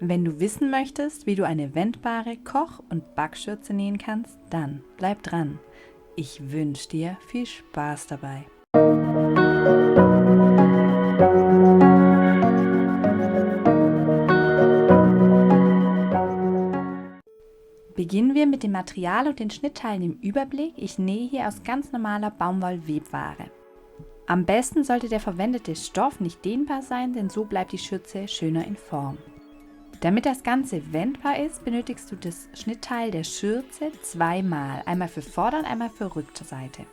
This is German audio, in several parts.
Wenn du wissen möchtest, wie du eine wendbare Koch- und Backschürze nähen kannst, dann bleib dran. Ich wünsche dir viel Spaß dabei. Beginnen wir mit dem Material und den Schnittteilen im Überblick. Ich nähe hier aus ganz normaler Baumwollwebware. Am besten sollte der verwendete Stoff nicht dehnbar sein, denn so bleibt die Schürze schöner in Form. Damit das Ganze wendbar ist, benötigst du das Schnittteil der Schürze zweimal, einmal für Vorder- und einmal für Rückseite.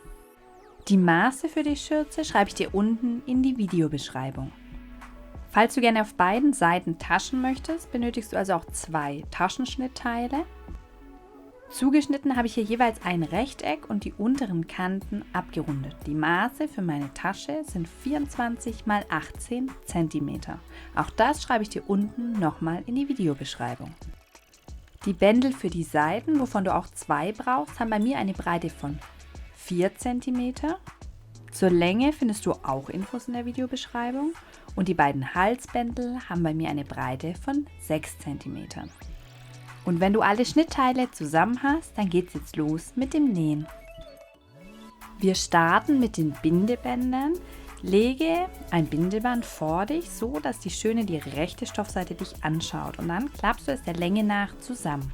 Die Maße für die Schürze schreibe ich dir unten in die Videobeschreibung. Falls du gerne auf beiden Seiten Taschen möchtest, benötigst du also auch 2 Taschenschnittteile. Zugeschnitten habe ich hier jeweils ein Rechteck und die unteren Kanten abgerundet. Die Maße für meine Tasche sind 24 x 18 cm. Auch das schreibe ich dir unten nochmal in die Videobeschreibung. Die Bändel für die Seiten, wovon du auch 2 brauchst, haben bei mir eine Breite von 4 cm. Zur Länge findest du auch Infos in der Videobeschreibung. Und die beiden Halsbändel haben bei mir eine Breite von 6 cm. Und wenn du alle Schnittteile zusammen hast, dann geht es jetzt los mit dem Nähen. Wir starten mit den Bindebändern. Lege ein Bindeband vor dich, so dass die schöne die rechte Stoffseite dich anschaut und dann klappst du es der Länge nach zusammen.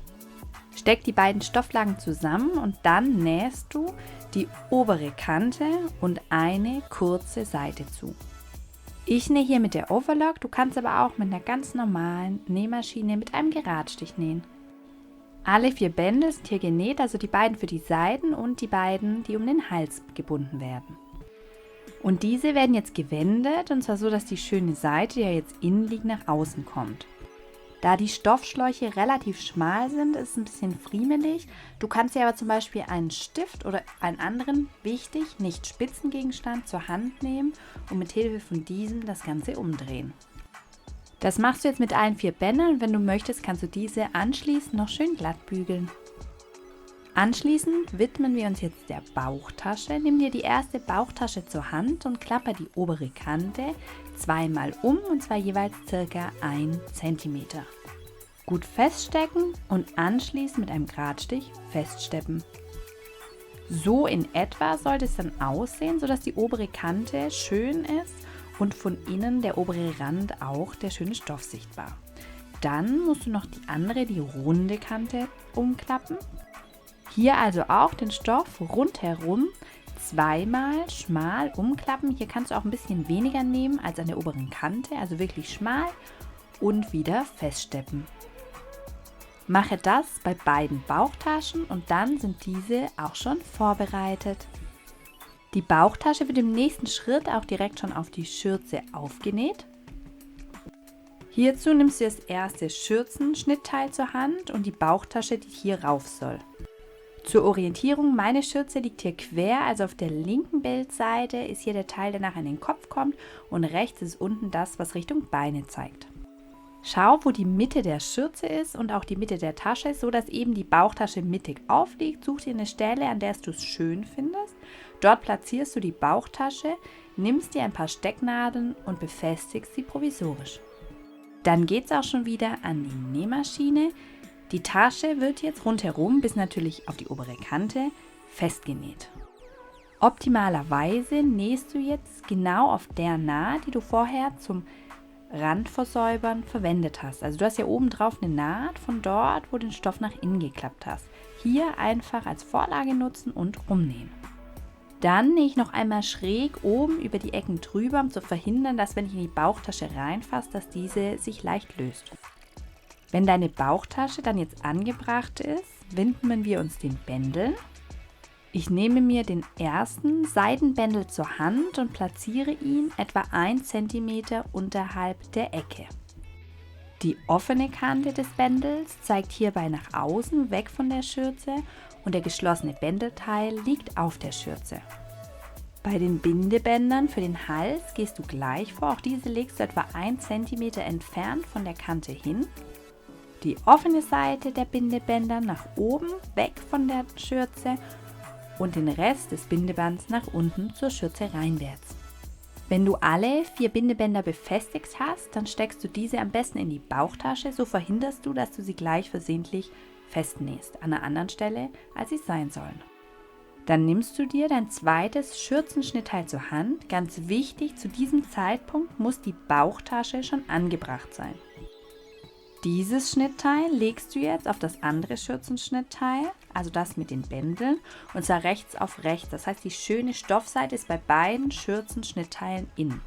Steck die beiden Stofflagen zusammen und dann nähst du die obere Kante und eine kurze Seite zu. Ich nähe hier mit der Overlock, du kannst aber auch mit einer ganz normalen Nähmaschine mit einem Geradstich nähen. Alle 4 Bändel sind hier genäht, also die beiden für die Seiten und die beiden, die um den Hals gebunden werden. Und diese werden jetzt gewendet, und zwar so, dass die schöne Seite, die ja jetzt innen liegt, nach außen kommt. Da die Stoffschläuche relativ schmal sind, ist es ein bisschen friemelig. Du kannst dir aber zum Beispiel einen Stift oder einen anderen, wichtig, nicht Spitzengegenstand zur Hand nehmen und mit Hilfe von diesem das Ganze umdrehen. Das machst du jetzt mit allen 4 Bändern und wenn du möchtest, kannst du diese anschließend noch schön glatt bügeln. Anschließend widmen wir uns jetzt der Bauchtasche. Nimm dir die erste Bauchtasche zur Hand und klapper die obere Kante zweimal um und zwar jeweils ca. 1 cm. Gut feststecken und anschließend mit einem Geradstich feststeppen. So in etwa sollte es dann aussehen, sodass die obere Kante schön ist und von innen der obere Rand auch der schöne Stoff sichtbar. Dann musst du noch die runde Kante umklappen. Hier also auch den Stoff rundherum zweimal schmal umklappen. Hier kannst du auch ein bisschen weniger nehmen als an der oberen Kante, also wirklich schmal und wieder feststeppen. Mache das bei beiden Bauchtaschen und dann sind diese auch schon vorbereitet. Die Bauchtasche wird im nächsten Schritt auch direkt schon auf die Schürze aufgenäht. Hierzu nimmst du das erste Schürzenschnittteil zur Hand und die Bauchtasche, die hier rauf soll. Zur Orientierung, meine Schürze liegt hier quer, also auf der linken Bildseite ist hier der Teil, der nachher in den Kopf kommt und rechts ist unten das, was Richtung Beine zeigt. Schau, wo die Mitte der Schürze ist und auch die Mitte der Tasche, so dass eben die Bauchtasche mittig aufliegt. Such dir eine Stelle, an der du es schön findest. Dort platzierst du die Bauchtasche, nimmst dir ein paar Stecknadeln und befestigst sie provisorisch. Dann geht es auch schon wieder an die Nähmaschine. Die Tasche wird jetzt rundherum, bis natürlich auf die obere Kante, festgenäht. Optimalerweise nähst du jetzt genau auf der Naht, die du vorher zum Randversäubern verwendet hast. Also du hast ja oben drauf eine Naht von dort, wo du den Stoff nach innen geklappt hast. Hier einfach als Vorlage nutzen und rumnähen. Dann nähe ich noch einmal schräg oben über die Ecken drüber, um zu verhindern, dass wenn ich in die Bauchtasche reinfasse, dass diese sich leicht löst. Wenn deine Bauchtasche dann jetzt angebracht ist, widmen wir uns den Bändeln. Ich nehme mir den ersten Seitenbändel zur Hand und platziere ihn etwa 1 cm unterhalb der Ecke. Die offene Kante des Bändels zeigt hierbei nach außen, weg von der Schürze und der geschlossene Bändelteil liegt auf der Schürze. Bei den Bindebändern für den Hals gehst du gleich vor, auch diese legst du etwa 1 cm entfernt von der Kante hin. Die offene Seite der Bindebänder nach oben, weg von der Schürze und den Rest des Bindebands nach unten zur Schürze reinwärts. Wenn du alle 4 Bindebänder befestigt hast, dann steckst du diese am besten in die Bauchtasche, so verhinderst du, dass du sie gleich versehentlich festnähst, an einer anderen Stelle, als sie sein sollen. Dann nimmst du dir dein zweites Schürzenschnittteil zur Hand. Ganz wichtig, zu diesem Zeitpunkt muss die Bauchtasche schon angebracht sein. Dieses Schnittteil legst du jetzt auf das andere Schürzenschnittteil, also das mit den Bändeln, und zwar rechts auf rechts. Das heißt, die schöne Stoffseite ist bei beiden Schürzenschnittteilen innen.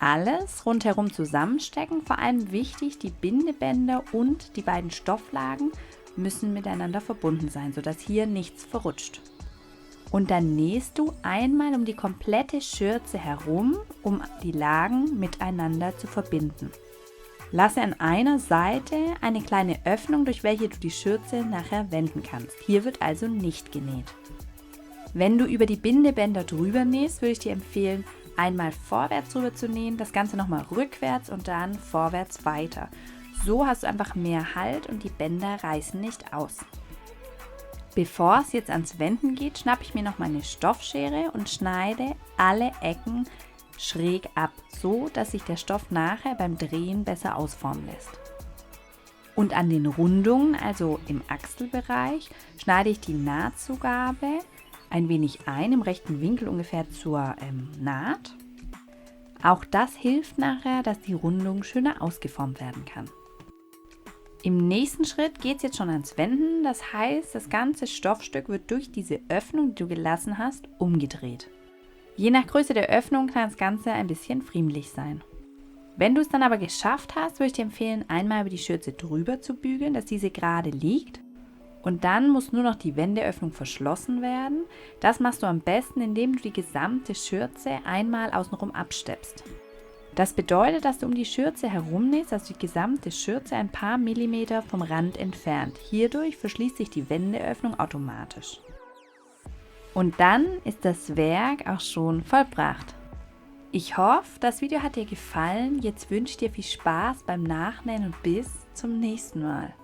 Alles rundherum zusammenstecken, vor allem wichtig, die Bindebänder und die beiden Stofflagen müssen miteinander verbunden sein, sodass hier nichts verrutscht. Und dann nähst du einmal um die komplette Schürze herum, um die Lagen miteinander zu verbinden. Lasse an einer Seite eine kleine Öffnung, durch welche du die Schürze nachher wenden kannst. Hier wird also nicht genäht. Wenn du über die Bindebänder drüber nähst, würde ich dir empfehlen, einmal vorwärts drüber zu nähen, das Ganze nochmal rückwärts und dann vorwärts weiter. So hast du einfach mehr Halt und die Bänder reißen nicht aus. Bevor es jetzt ans Wenden geht, schnappe ich mir noch meine Stoffschere und schneide alle Ecken schräg ab, so dass sich der Stoff nachher beim Drehen besser ausformen lässt. Und an den Rundungen, also im Achselbereich, schneide ich die Nahtzugabe ein wenig ein, im rechten Winkel ungefähr zur Naht. Auch das hilft nachher, dass die Rundung schöner ausgeformt werden kann. Im nächsten Schritt geht es jetzt schon ans Wenden, das heißt, das ganze Stoffstück wird durch diese Öffnung, die du gelassen hast, umgedreht. Je nach Größe der Öffnung kann das Ganze ein bisschen friemelig sein. Wenn du es dann aber geschafft hast, würde ich dir empfehlen, einmal über die Schürze drüber zu bügeln, dass diese gerade liegt. Und dann muss nur noch die Wendeöffnung verschlossen werden. Das machst du am besten, indem du die gesamte Schürze einmal außenrum absteppst. Das bedeutet, dass du um die Schürze herumnähst, also die gesamte Schürze ein paar Millimeter vom Rand entfernt. Hierdurch verschließt sich die Wendeöffnung automatisch. Und dann ist das Werk auch schon vollbracht. Ich hoffe, das Video hat dir gefallen. Jetzt wünsche ich dir viel Spaß beim Nachnähen und bis zum nächsten Mal.